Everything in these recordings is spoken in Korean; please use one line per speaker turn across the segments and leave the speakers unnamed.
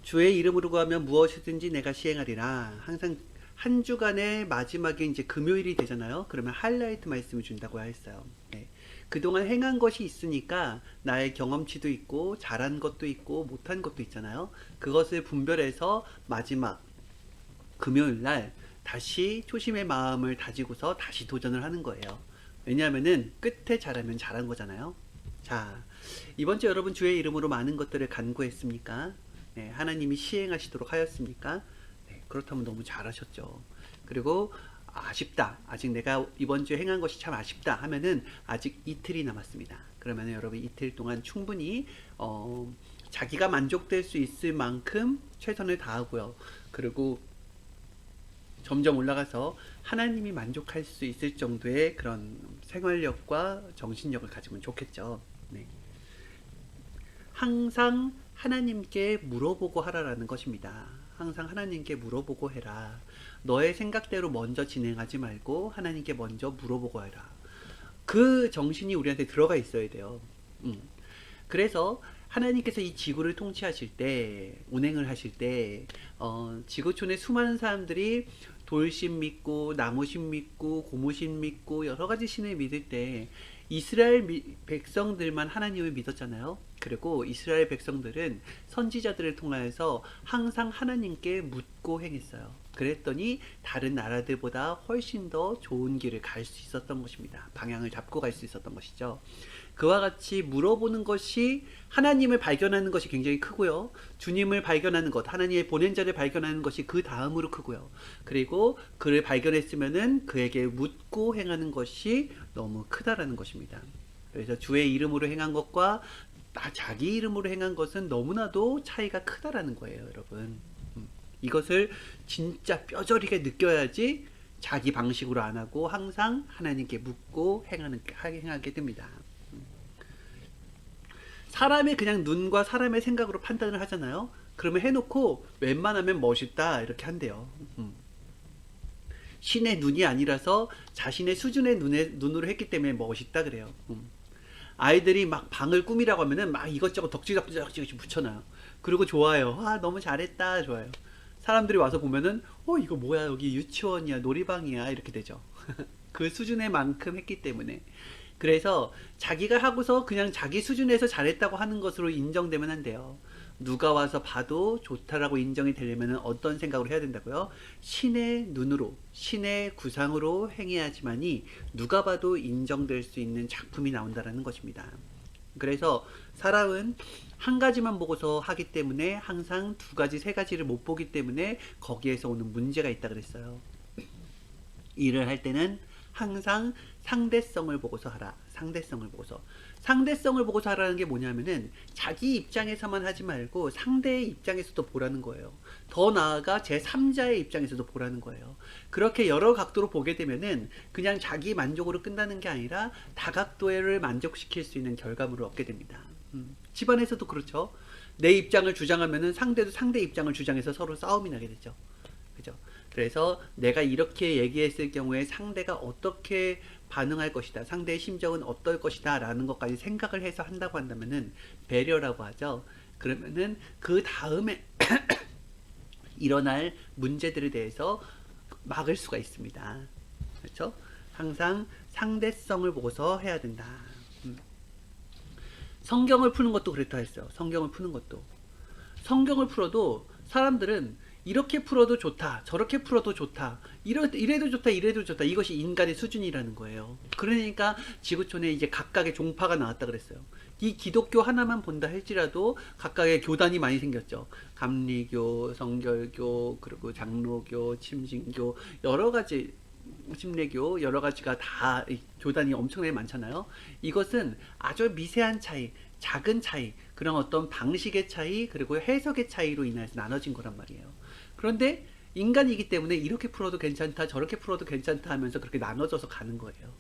주의 이름으로 구하면 무엇이든지 내가 시행하리라. 항상 한 주간의 마지막에 이제 금요일이 되잖아요. 그러면 하이라이트 말씀을 준다고 했어요. 네. 그동안 행한 것이 있으니까 나의 경험치도 있고 잘한 것도 있고 못한 것도 있잖아요. 그것을 분별해서 마지막 금요일 날 다시 초심의 마음을 다지고서 다시 도전을 하는 거예요. 왜냐하면은 끝에 잘하면 잘한 거잖아요. 자, 이번 주 여러분 주의 이름으로 많은 것들을 간구했습니까? 네, 하나님이 시행하시도록 하였습니까? 네, 그렇다면 너무 잘하셨죠. 그리고 아쉽다. 아직 내가 이번 주에 행한 것이 참 아쉽다 하면은 아직 이틀이 남았습니다. 그러면 여러분 이틀 동안 충분히 자기가 만족될 수 있을 만큼 최선을 다하고요. 그리고 점점 올라가서 하나님이 만족할 수 있을 정도의 그런 생활력과 정신력을 가지면 좋겠죠. 네. 항상 하나님께 물어보고 하라라는 것입니다. 항상 하나님께 물어보고 해라. 너의 생각대로 먼저 진행하지 말고 하나님께 먼저 물어보고 해라. 그 정신이 우리한테 들어가 있어야 돼요. 그래서 하나님께서 이 지구를 통치하실 때, 운행을 하실 때, 지구촌의 수많은 사람들이 돌신 믿고, 나무신 믿고, 고무신 믿고, 여러 가지 신을 믿을 때, 이스라엘 백성들만 하나님을 믿었잖아요. 그리고 이스라엘 백성들은 선지자들을 통하여서 항상 하나님께 묻고 행했어요. 그랬더니 다른 나라들보다 훨씬 더 좋은 길을 갈 수 있었던 것입니다. 방향을 잡고 갈 수 있었던 것이죠. 그와 같이 물어보는 것이 하나님을 발견하는 것이 굉장히 크고요. 주님을 발견하는 것, 하나님의 보낸 자를 발견하는 것이 그 다음으로 크고요. 그리고 그를 발견했으면은 그에게 묻고 행하는 것이 너무 크다라는 것입니다. 그래서 주의 이름으로 행한 것과 자기 이름으로 행한 것은 너무나도 차이가 크다라는 거예요, 여러분. 이것을 진짜 뼈저리게 느껴야지 자기 방식으로 안 하고 항상 하나님께 묻고 행하게 됩니다. 사람의 그냥 눈과 사람의 생각으로 판단을 하잖아요. 그러면 해놓고 웬만하면 멋있다 이렇게 한대요. 신의 눈이 아니라서 자신의 수준의 눈으로 했기 때문에 멋있다 그래요. 아이들이 막 방을 꾸미라고 하면은 막 이것저것 덕지덕지 붙여놔요. 그리고 좋아요. 아, 너무 잘했다. 좋아요. 사람들이 와서 보면은 이거 뭐야, 여기 유치원이야, 놀이방이야, 이렇게 되죠. 그 수준의 만큼 했기 때문에. 그래서 자기가 하고서 그냥 자기 수준에서 잘했다고 하는 것으로 인정되면 안 돼요. 누가 와서 봐도 좋다라고 인정이 되려면 어떤 생각으로 해야 된다고요? 신의 눈으로, 신의 구상으로 행해야지만이 누가 봐도 인정될 수 있는 작품이 나온다라는 것입니다. 그래서 사람은 한 가지만 보고서 하기 때문에 항상 두 가지, 세 가지를 못 보기 때문에 거기에서 오는 문제가 있다 그랬어요. 일을 할 때는 항상 상대성을 보고서 하라. 상대성을 보고서. 상대성을 보고서 하라는 게 뭐냐면은 자기 입장에서만 하지 말고 상대의 입장에서도 보라는 거예요. 더 나아가 제3자의 입장에서도 보라는 거예요. 그렇게 여러 각도로 보게 되면은 그냥 자기 만족으로 끝나는 게 아니라 다각도를 만족시킬 수 있는 결과물을 얻게 됩니다. 집안에서도 그렇죠. 내 입장을 주장하면은 상대도 상대 입장을 주장해서 서로 싸움이 나게 되죠. 그죠? 그래서 내가 이렇게 얘기했을 경우에 상대가 어떻게 반응할 것이다, 상대의 심정은 어떨 것이다 라는 것까지 생각을 해서 한다고 한다면은 배려라고 하죠. 그러면은 그 다음에 일어날 문제들에 대해서 막을 수가 있습니다. 그렇죠? 항상 상대성을 보고서 해야 된다. 성경을 푸는 것도 그랬다 했어요. 성경을 푸는 것도. 성경을 풀어도 사람들은 이렇게 풀어도 좋다, 저렇게 풀어도 좋다, 이래도 좋다, 이래도 좋다. 이것이 인간의 수준이라는 거예요. 그러니까 지구촌에 이제 각각의 종파가 나왔다 그랬어요. 이 기독교 하나만 본다 할지라도 각각의 교단이 많이 생겼죠. 감리교, 성결교, 그리고 장로교, 침신교, 여러 가지, 침례교, 여러 가지가 다 교단이 엄청나게 많잖아요. 이것은 아주 미세한 차이, 작은 차이, 그런 어떤 방식의 차이, 그리고 해석의 차이로 인해서 나눠진 거란 말이에요. 그런데 인간이기 때문에 이렇게 풀어도 괜찮다, 저렇게 풀어도 괜찮다 하면서 그렇게 나눠져서 가는 거예요.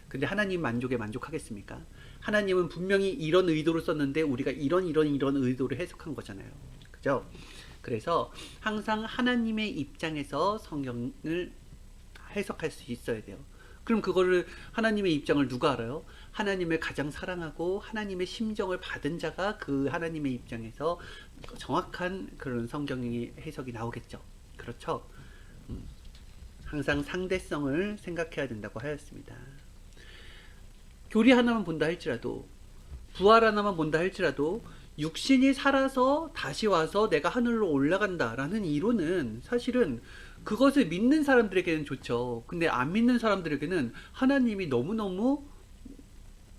근데 하나님 만족에 만족하겠습니까? 하나님은 분명히 이런 의도로 썼는데 우리가 이런 의도로 해석한 거잖아요. 그죠? 그래서 항상 하나님의 입장에서 성경을 해석할 수 있어야 돼요. 그럼 그거를 하나님의 입장을 누가 알아요? 하나님을 가장 사랑하고 하나님의 심정을 받은 자가 그 하나님의 입장에서 정확한 그런 성경의 해석이 나오겠죠. 그렇죠? 항상 상대성을 생각해야 된다고 하였습니다. 교리 하나만 본다 할지라도, 부활 하나만 본다 할지라도 육신이 살아서 다시 와서 내가 하늘로 올라간다라는 이론은 사실은 그것을 믿는 사람들에게는 좋죠. 근데 안 믿는 사람들에게는 하나님이 너무너무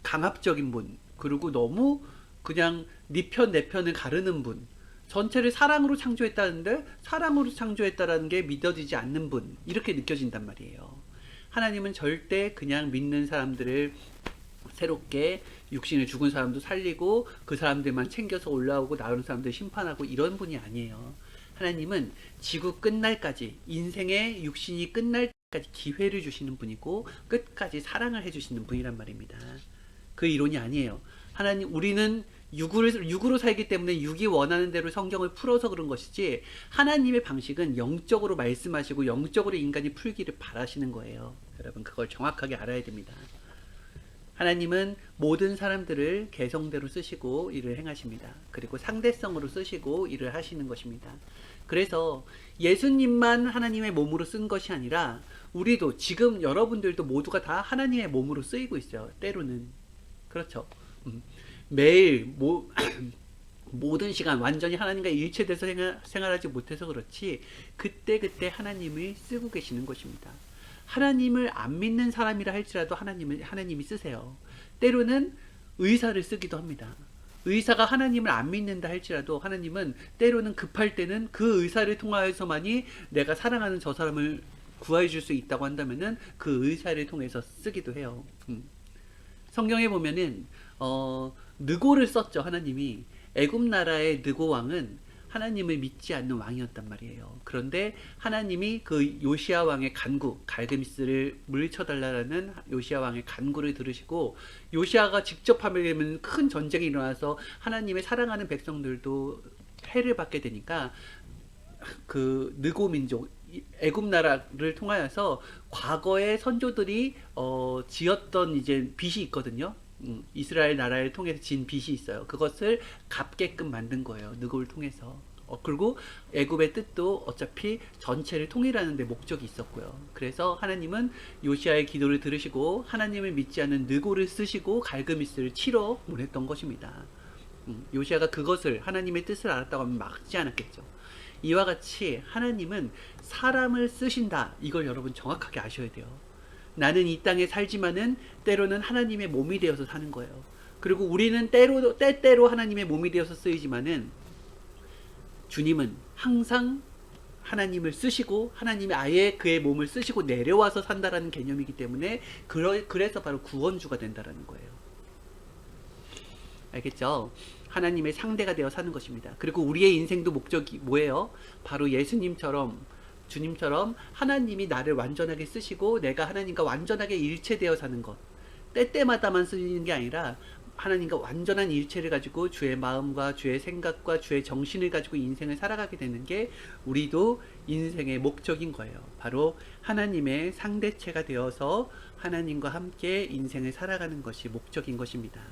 강압적인 분, 그리고 너무 그냥 네 편 내 편을 가르는 분, 전체를 사랑으로 창조했다는데 사랑으로 창조했다라는 게 믿어지지 않는 분, 이렇게 느껴진단 말이에요. 하나님은 절대 그냥 믿는 사람들을 새롭게 육신을 죽은 사람도 살리고 그 사람들만 챙겨서 올라오고 나오는 사람들 심판하고 이런 분이 아니에요. 하나님은 지구 끝날까지, 인생의 육신이 끝날 때까지 기회를 주시는 분이고 끝까지 사랑을 해주시는 분이란 말입니다. 그 이론이 아니에요. 하나님, 우리는 육으로 살기 때문에 육이 원하는 대로 성경을 풀어서 그런 것이지, 하나님의 방식은 영적으로 말씀하시고 영적으로 인간이 풀기를 바라시는 거예요. 여러분, 그걸 정확하게 알아야 됩니다. 하나님은 모든 사람들을 개성대로 쓰시고 일을 행하십니다. 그리고 상대성으로 쓰시고 일을 하시는 것입니다. 그래서 예수님만 하나님의 몸으로 쓴 것이 아니라 우리도, 지금 여러분들도 모두가 다 하나님의 몸으로 쓰이고 있어요. 때로는. 그렇죠. 매일 모든 시간 완전히 하나님과 일체돼서 생활하지 못해서 그렇지 그때그때 하나님을 쓰고 계시는 것입니다. 하나님을 안 믿는 사람이라 할지라도 하나님이 쓰세요. 때로는 의사를 쓰기도 합니다. 의사가 하나님을 안 믿는다 할지라도 하나님은 때로는 급할 때는 그 의사를 통하여서만이 내가 사랑하는 저 사람을 구해 줄 수 있다고 한다면은 그 의사를 통해서 쓰기도 해요. 성경에 보면은 느고를 썼죠. 하나님이 애굽 나라의 느고 왕은 하나님을 믿지 않는 왕이었단 말이에요. 그런데 하나님이 그 요시야 왕의 간구, 갈그미스를 물리쳐달라는 요시야 왕의 간구를 들으시고, 요시야가 직접 하게 되면 큰 전쟁이 일어나서 하나님의 사랑하는 백성들도 해를 받게 되니까 그 느고 민족, 애굽 나라를 통하여서 과거의 선조들이 지었던 이제 빚이 있거든요. 이스라엘 나라를 통해서 진 빚이 있어요. 그것을 갚게끔 만든 거예요. 느고를 통해서. 그리고 애굽의 뜻도 어차피 전체를 통일하는 데 목적이 있었고요. 그래서 하나님은 요시아의 기도를 들으시고 하나님을 믿지 않는 느고를 쓰시고 갈그미스를 치러 보냈던 것입니다. 요시아가 그것을, 하나님의 뜻을 알았다고 하면 막지 않았겠죠. 이와 같이 하나님은 사람을 쓰신다. 이걸 여러분 정확하게 아셔야 돼요. 나는 이 땅에 살지만은 때로는 하나님의 몸이 되어서 사는 거예요. 그리고 우리는 때때로 하나님의 몸이 되어서 쓰이지만은 주님은 항상 하나님을 쓰시고 하나님이 아예 그의 몸을 쓰시고 내려와서 산다라는 개념이기 때문에 그래서 바로 구원주가 된다라는 거예요. 알겠죠? 하나님의 상대가 되어 사는 것입니다. 그리고 우리의 인생도 목적이 뭐예요? 바로 예수님처럼, 주님처럼 하나님이 나를 완전하게 쓰시고 내가 하나님과 완전하게 일체되어 사는 것. 때때마다만 쓰이는 게 아니라 하나님과 완전한 일체를 가지고 주의 마음과 주의 생각과 주의 정신을 가지고 인생을 살아가게 되는 게 우리도 인생의 목적인 거예요. 바로 하나님의 상대체가 되어서 하나님과 함께 인생을 살아가는 것이 목적인 것입니다.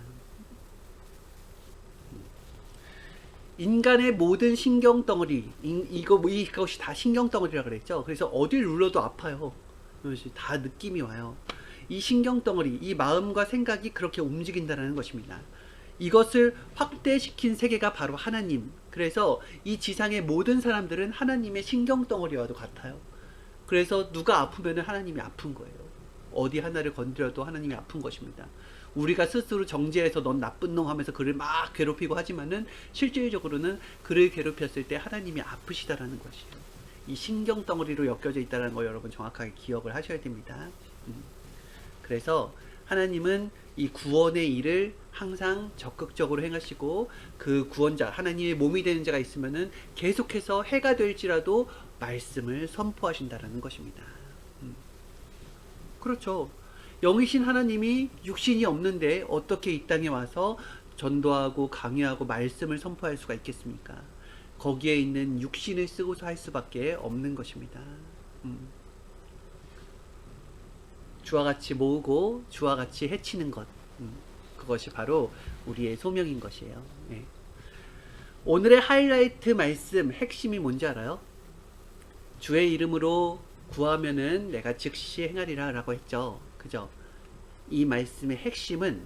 인간의 모든 신경덩어리, 이것이 다 신경덩어리라 그랬죠. 그래서 어딜 눌러도 아파요. 다 느낌이 와요. 이 신경덩어리, 이 마음과 생각이 그렇게 움직인다는 것입니다. 이것을 확대시킨 세계가 바로 하나님. 그래서 이 지상의 모든 사람들은 하나님의 신경덩어리와도 같아요. 그래서 누가 아프면 하나님이 아픈 거예요. 어디 하나를 건드려도 하나님이 아픈 것입니다. 우리가 스스로 정죄해서 넌 나쁜 놈 하면서 그를 막 괴롭히고 하지만은 실질적으로는 그를 괴롭혔을 때 하나님이 아프시다라는 것이에요. 이 신경덩어리로 엮여져 있다는 거 여러분 정확하게 기억을 하셔야 됩니다. 그래서 하나님은 이 구원의 일을 항상 적극적으로 행하시고 그 구원자, 하나님의 몸이 되는 자가 있으면은 계속해서 해가 될지라도 말씀을 선포하신다라는 것입니다. 그렇죠. 영이신 하나님이 육신이 없는데 어떻게 이 땅에 와서 전도하고 강요하고 말씀을 선포할 수가 있겠습니까? 거기에 있는 육신을 쓰고서 할 수밖에 없는 것입니다. 주와 같이 모으고 주와 같이 해치는 것. 그것이 바로 우리의 소명인 것이에요. 예. 오늘의 하이라이트 말씀 핵심이 뭔지 알아요? 주의 이름으로 구하면은 내가 즉시 행하리라 라고 했죠. 그죠? 이 말씀의 핵심은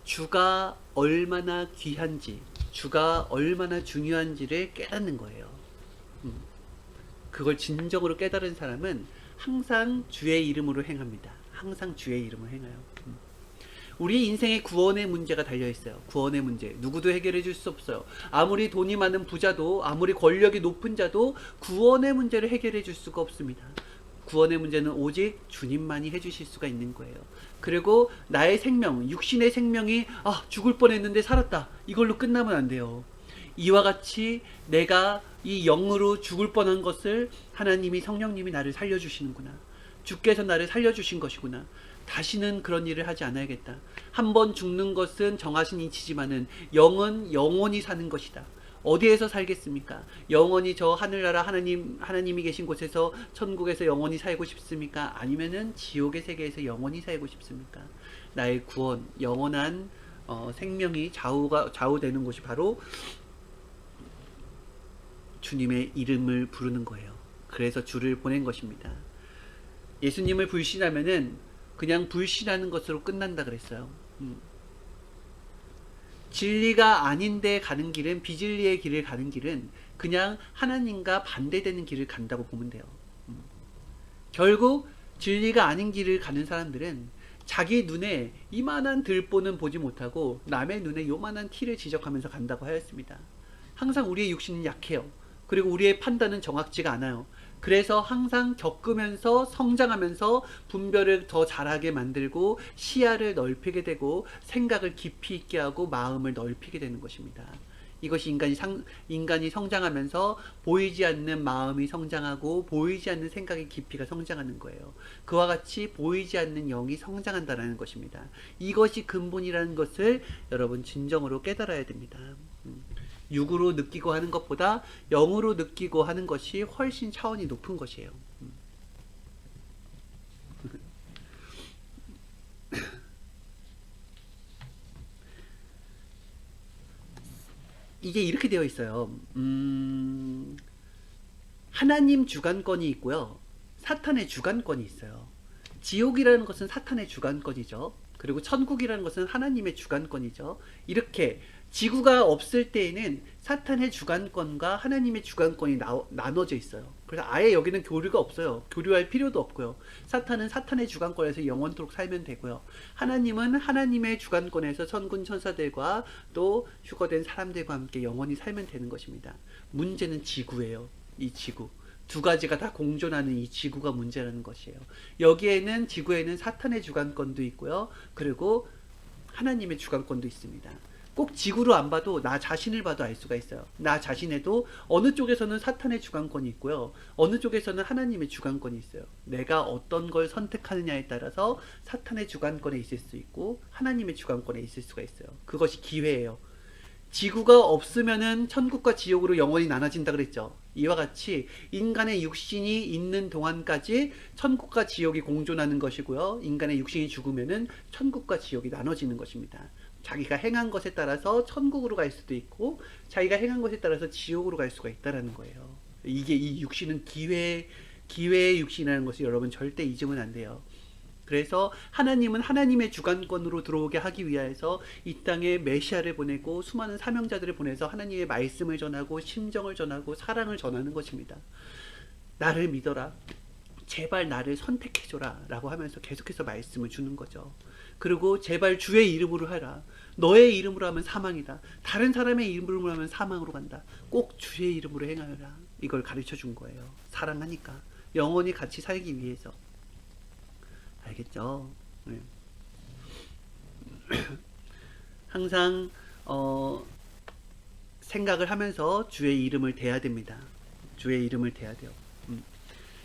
주가 얼마나 귀한지, 주가 얼마나 중요한지를 깨닫는 거예요. 그걸 진정으로 깨달은 사람은 항상 주의 이름으로 행합니다. 항상 주의 이름으로 행해요. 우리 인생에 구원의 문제가 달려있어요. 구원의 문제. 누구도 해결해 줄 수 없어요. 아무리 돈이 많은 부자도, 아무리 권력이 높은 자도 구원의 문제를 해결해 줄 수가 없습니다. 구원의 문제는 오직 주님만이 해주실 수가 있는 거예요. 그리고 나의 생명, 육신의 생명이 죽을 뻔했는데 살았다. 이걸로 끝나면 안 돼요. 이와 같이 내가 이 영으로 죽을 뻔한 것을 하나님이 성령님이 나를 살려주시는구나. 주께서 나를 살려주신 것이구나. 다시는 그런 일을 하지 않아야겠다. 한번 죽는 것은 정하신 이치지만은 영은 영원히 사는 것이다. 어디에서 살겠습니까? 영원히 저 하늘나라 하나님이 계신 곳에서 천국에서 영원히 살고 싶습니까? 아니면은 지옥의 세계에서 영원히 살고 싶습니까? 나의 구원, 영원한 생명이 좌우되는 곳이 바로 주님의 이름을 부르는 거예요. 그래서 주를 보낸 것입니다. 예수님을 불신하면은 그냥 불신하는 것으로 끝난다 그랬어요. 진리가 아닌데 가는 길은, 비진리의 길을 가는 길은 그냥 하나님과 반대되는 길을 간다고 보면 돼요. 결국 진리가 아닌 길을 가는 사람들은 자기 눈에 이만한 들보는 보지 못하고 남의 눈에 요만한 티를 지적하면서 간다고 하였습니다. 항상 우리의 육신은 약해요. 그리고 우리의 판단은 정확지가 않아요. 그래서 항상 겪으면서 성장하면서 분별을 더 잘하게 만들고 시야를 넓히게 되고 생각을 깊이 있게 하고 마음을 넓히게 되는 것입니다. 이것이 인간이 성장하면서 보이지 않는 마음이 성장하고 보이지 않는 생각의 깊이가 성장하는 거예요. 그와 같이 보이지 않는 영이 성장한다는 것입니다. 이것이 근본이라는 것을 여러분 진정으로 깨달아야 됩니다. 육으로 느끼고 하는 것보다 영으로 느끼고 하는 것이 훨씬 차원이 높은 것이에요. 이게 이렇게 되어 있어요. 하나님 주관권이 있고요. 사탄의 주관권이 있어요. 지옥이라는 것은 사탄의 주관권이죠. 그리고 천국이라는 것은 하나님의 주관권이죠. 이렇게 지구가 없을 때에는 사탄의 주관권과 하나님의 주관권이 나눠져 있어요. 그래서 아예 여기는 교류가 없어요. 교류할 필요도 없고요. 사탄은 사탄의 주관권에서 영원토록 살면 되고요. 하나님은 하나님의 주관권에서 천군 천사들과 또 휴거된 사람들과 함께 영원히 살면 되는 것입니다. 문제는 지구예요. 이 지구. 두 가지가 다 공존하는 이 지구가 문제라는 것이에요. 여기에는 지구에는 사탄의 주관권도 있고요. 그리고 하나님의 주관권도 있습니다. 꼭 지구로 안 봐도 나 자신을 봐도 알 수가 있어요. 나 자신에도 어느 쪽에서는 사탄의 주관권이 있고요. 어느 쪽에서는 하나님의 주관권이 있어요. 내가 어떤 걸 선택하느냐에 따라서 사탄의 주관권에 있을 수 있고 하나님의 주관권에 있을 수가 있어요. 그것이 기회예요. 지구가 없으면은 천국과 지옥으로 영원히 나눠진다 그랬죠. 이와 같이 인간의 육신이 있는 동안까지 천국과 지옥이 공존하는 것이고요. 인간의 육신이 죽으면은 천국과 지옥이 나눠지는 것입니다. 자기가 행한 것에 따라서 천국으로 갈 수도 있고 자기가 행한 것에 따라서 지옥으로 갈 수가 있다는 거예요. 이게 이 육신은 기회의 육신이라는 것을 여러분 절대 잊으면 안 돼요. 그래서 하나님은 하나님의 주관권으로 들어오게 하기 위해서 이 땅에 메시아를 보내고 수많은 사명자들을 보내서 하나님의 말씀을 전하고 심정을 전하고 사랑을 전하는 것입니다. 나를 믿어라. 제발 나를 선택해줘라 라고 하면서 계속해서 말씀을 주는 거죠. 그리고 제발 주의 이름으로 하라. 너의 이름으로 하면 사망이다. 다른 사람의 이름으로 하면 사망으로 간다. 꼭 주의 이름으로 행하여라. 이걸 가르쳐 준 거예요. 사랑하니까. 영원히 같이 살기 위해서. 알겠죠? 네. 항상 생각을 하면서 주의 이름을 대해야 됩니다. 주의 이름을 대해야 돼요.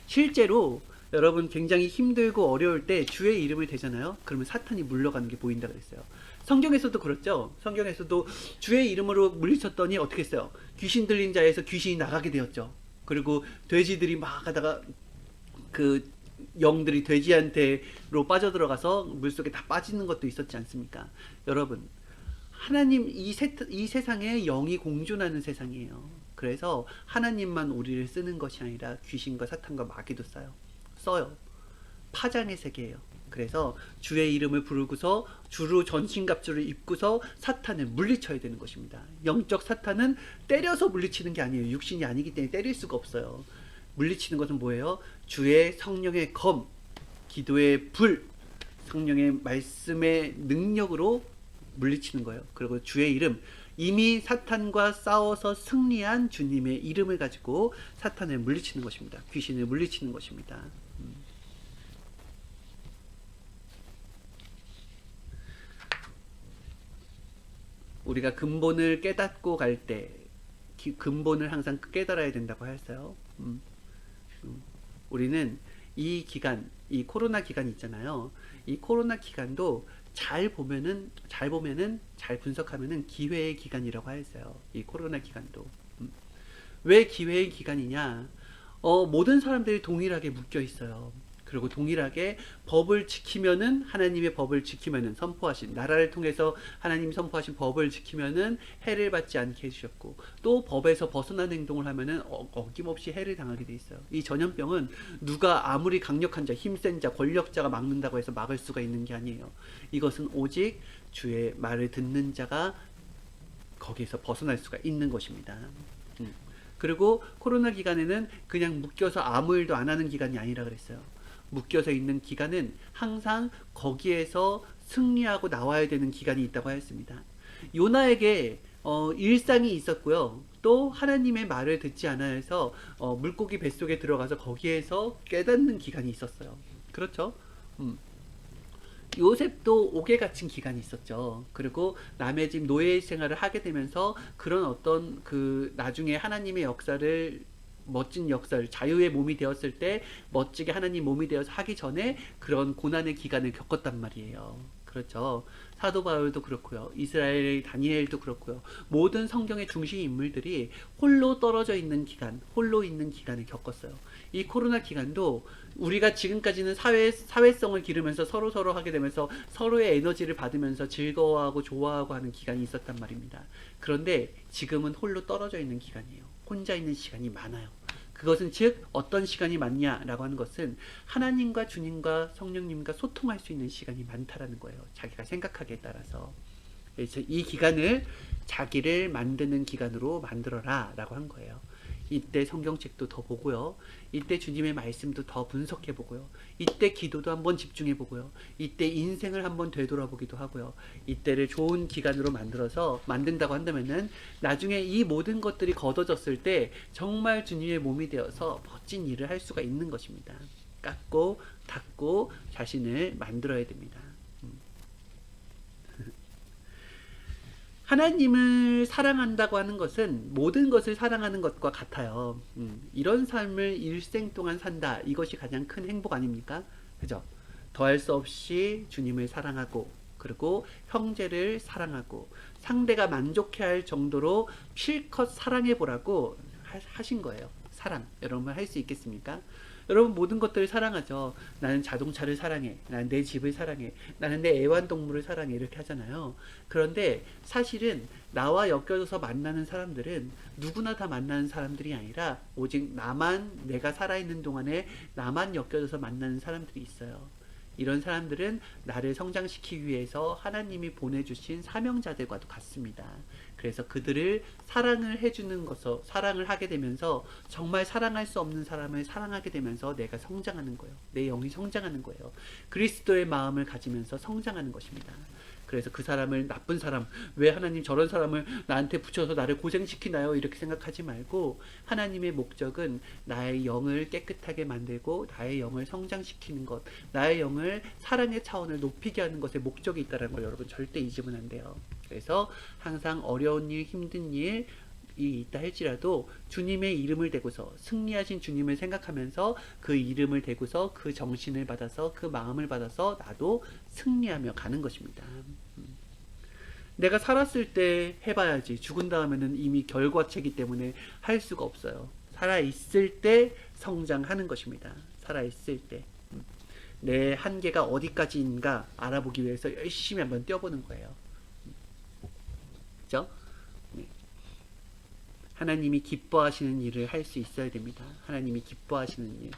실제로 여러분 굉장히 힘들고 어려울 때 주의 이름을 대잖아요. 그러면 사탄이 물러가는 게 보인다 그랬어요. 성경에서도 그렇죠. 성경에서도 주의 이름으로 물리쳤더니 어떻게 했어요? 귀신 들린 자에서 귀신이 나가게 되었죠. 그리고 돼지들이 막 하다가 그 영들이 돼지한테로 빠져들어가서 물속에 다 빠지는 것도 있었지 않습니까? 여러분, 하나님 이 세상에 영이 공존하는 세상이에요. 그래서 하나님만 우리를 쓰는 것이 아니라 귀신과 사탄과 마귀도 써요. 파장의 세계예요. 그래서 주의 이름을 부르고서 주로 전신갑주를 입고서 사탄을 물리쳐야 되는 것입니다. 영적 사탄은 때려서 물리치는 게 아니에요. 육신이 아니기 때문에 때릴 수가 없어요. 물리치는 것은 뭐예요? 주의 성령의 검, 기도의 불, 성령의 말씀의 능력으로 물리치는 거예요. 그리고 주의 이름, 이미 사탄과 싸워서 승리한 주님의 이름을 가지고 사탄을 물리치는 것입니다. 귀신을 물리치는 것입니다. 우리가 근본을 깨닫고 갈 때 근본을 항상 깨달아야 된다고 했어요. 우리는 이 기간, 이 코로나 기간 있잖아요. 이 코로나 기간도 잘 분석하면은 기회의 기간이라고 했어요. 이 코로나 기간도. 왜 기회의 기간이냐? 모든 사람들이 동일하게 묶여 있어요. 그리고 동일하게 법을 지키면은, 하나님의 법을 지키면은, 선포하신 나라를 통해서 하나님이 선포하신 법을 지키면은 해를 받지 않게 해주셨고, 또 법에서 벗어난 행동을 하면은 어김없이 해를 당하게 돼 있어요. 이 전염병은 누가 아무리 강력한 자, 힘센 자, 권력자가 막는다고 해서 막을 수가 있는 게 아니에요. 이것은 오직 주의 말을 듣는 자가 거기에서 벗어날 수가 있는 것입니다. 그리고 코로나 기간에는 그냥 묶여서 아무 일도 안 하는 기간이 아니라 그랬어요. 묶여서 있는 기간은 항상 거기에서 승리하고 나와야 되는 기간이 있다고 하였습니다. 요나에게 일상이 있었고요. 또 하나님의 말을 듣지 않아 해서 물고기 뱃속에 들어가서 거기에서 깨닫는 기간이 있었어요. 그렇죠? 요셉도 옥에 갇힌 기간이 있었죠. 그리고 남의 집 노예 생활을 하게 되면서 그런 어떤 나중에 하나님의 역사를, 멋진 역사를, 자유의 몸이 되었을 때 멋지게 하나님 몸이 되어서 하기 전에 그런 고난의 기간을 겪었단 말이에요. 그렇죠. 사도 바울도 그렇고요. 이스라엘의 다니엘도 그렇고요. 모든 성경의 중심 인물들이 홀로 떨어져 있는 기간, 홀로 있는 기간을 겪었어요. 이 코로나 기간도 우리가 지금까지는 사회성을 기르면서 서로 하게 되면서 서로의 에너지를 받으면서 즐거워하고 좋아하고 하는 기간이 있었단 말입니다. 그런데 지금은 홀로 떨어져 있는 기간이에요. 혼자 있는 시간이 많아요. 그것은 즉 어떤 시간이 많냐라고 하는 것은 하나님과 주님과 성령님과 소통할 수 있는 시간이 많다라는 거예요. 자기가 생각하기에 따라서. 그래서 이 기간을 자기를 만드는 기간으로 만들어라 라고 한 거예요. 이때 성경책도 더 보고요. 이때 주님의 말씀도 더 분석해 보고요. 이때 기도도 한번 집중해 보고요. 이때 인생을 한번 되돌아보기도 하고요. 이때를 좋은 기간으로 만든다고 한다면은 나중에 이 모든 것들이 거둬졌을 때 정말 주님의 몸이 되어서 멋진 일을 할 수가 있는 것입니다. 깎고 닦고 자신을 만들어야 됩니다. 하나님을 사랑한다고 하는 것은 모든 것을 사랑하는 것과 같아요. 이런 삶을 일생 동안 산다. 이것이 가장 큰 행복 아닙니까? 그죠? 더할 수 없이 주님을 사랑하고, 그리고 형제를 사랑하고, 상대가 만족해할 정도로 실컷 사랑해 보라고 하신 거예요. 사랑. 여러분 할 수 있겠습니까? 여러분 모든 것들을 사랑하죠. 나는 자동차를 사랑해. 나는 내 집을 사랑해. 나는 내 애완동물을 사랑해. 이렇게 하잖아요. 그런데 사실은 나와 엮여져서 만나는 사람들은 누구나 다 만나는 사람들이 아니라 오직 내가 살아있는 동안에 나만 엮여져서 만나는 사람들이 있어요. 이런 사람들은 나를 성장시키기 위해서 하나님이 보내주신 사명자들과도 같습니다. 그래서 그들을 사랑을 하게 되면서 정말 사랑할 수 없는 사람을 사랑하게 되면서 내가 성장하는 거예요. 내 영이 성장하는 거예요. 그리스도의 마음을 가지면서 성장하는 것입니다. 그래서 그 사람을 나쁜 사람, 왜 하나님 저런 사람을 나한테 붙여서 나를 고생시키나요? 이렇게 생각하지 말고 하나님의 목적은 나의 영을 깨끗하게 만들고 나의 영을 성장시키는 것, 나의 영을 사랑의 차원을 높이게 하는 것에 목적이 있다는 걸 여러분 절대 잊으면 안 돼요. 그래서 항상 어려운 일, 힘든 일이 있다 할지라도 주님의 이름을 대고서 승리하신 주님을 생각하면서 그 이름을 대고서 그 정신을 받아서 그 마음을 받아서 나도 승리하며 가는 것입니다. 내가 살았을 때 해봐야지. 죽은 다음에는 이미 결과체이기 때문에 할 수가 없어요. 살아있을 때 성장하는 것입니다. 살아있을 때. 내 한계가 어디까지인가 알아보기 위해서 열심히 한번 뛰어보는 거예요. 그죠? 네. 하나님이 기뻐하시는 일을 할 수 있어야 됩니다. 하나님이 기뻐하시는 일.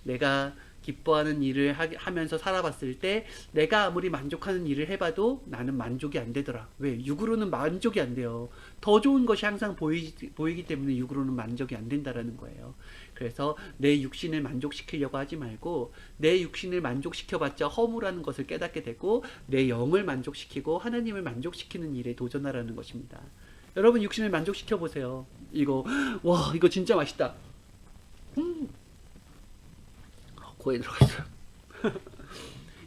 내가 기뻐하는 일을 하면서 살아봤을 때 내가 아무리 만족하는 일을 해봐도 나는 만족이 안 되더라. 왜? 육으로는 만족이 안 돼요. 더 좋은 것이 항상 보이기 때문에 육으로는 만족이 안 된다라는 거예요. 그래서 내 육신을 만족시키려고 하지 말고 내 육신을 만족시켜봤자 허무라는 것을 깨닫게 되고 내 영을 만족시키고 하나님을 만족시키는 일에 도전하라는 것입니다. 여러분 육신을 만족시켜 보세요. 이거 진짜 맛있다. 코에 들어갔어요.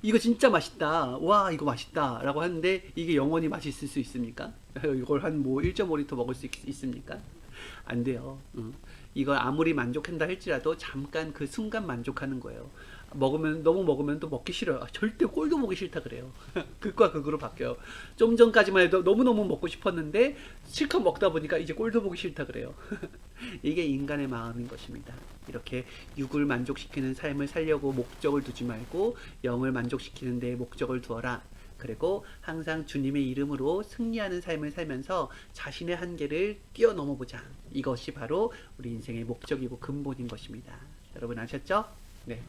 이거 진짜 맛있다. 와, 이거 맛있다. 라고 하는데 이게 영원히 맛있을 수 있습니까? 이걸 한 1.5리터 먹을 수 있습니까? 안 돼요. 이걸 아무리 만족한다 할지라도 잠깐 그 순간 만족하는 거예요. 너무 먹으면 또 먹기 싫어요. 절대 꼴도 보기 싫다 그래요. 극과 극으로 바뀌어요. 좀 전까지만 해도 너무너무 먹고 싶었는데 실컷 먹다 보니까 이제 꼴도 보기 싫다 그래요. 이게 인간의 마음인 것입니다. 이렇게 육을 만족시키는 삶을 살려고 목적을 두지 말고 영을 만족시키는 데 목적을 두어라. 그리고 항상 주님의 이름으로 승리하는 삶을 살면서 자신의 한계를 뛰어넘어 보자. 이것이 바로 우리 인생의 목적이고 근본인 것입니다. 여러분 아셨죠? 네.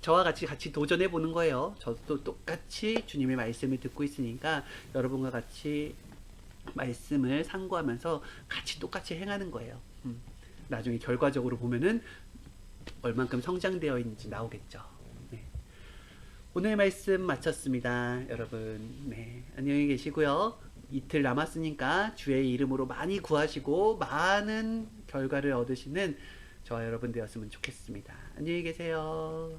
저와 같이 도전해 보는 거예요. 저도 똑같이 주님의 말씀을 듣고 있으니까 여러분과 같이 말씀을 상고하면서 같이 똑같이 행하는 거예요. 나중에 결과적으로 보면은 얼만큼 성장되어 있는지 나오겠죠. 네. 오늘 말씀 마쳤습니다. 여러분, 네. 안녕히 계시고요. 이틀 남았으니까 주의 이름으로 많이 구하시고 많은 결과를 얻으시는 저와 여러분 되었으면 좋겠습니다. 안녕히 계세요.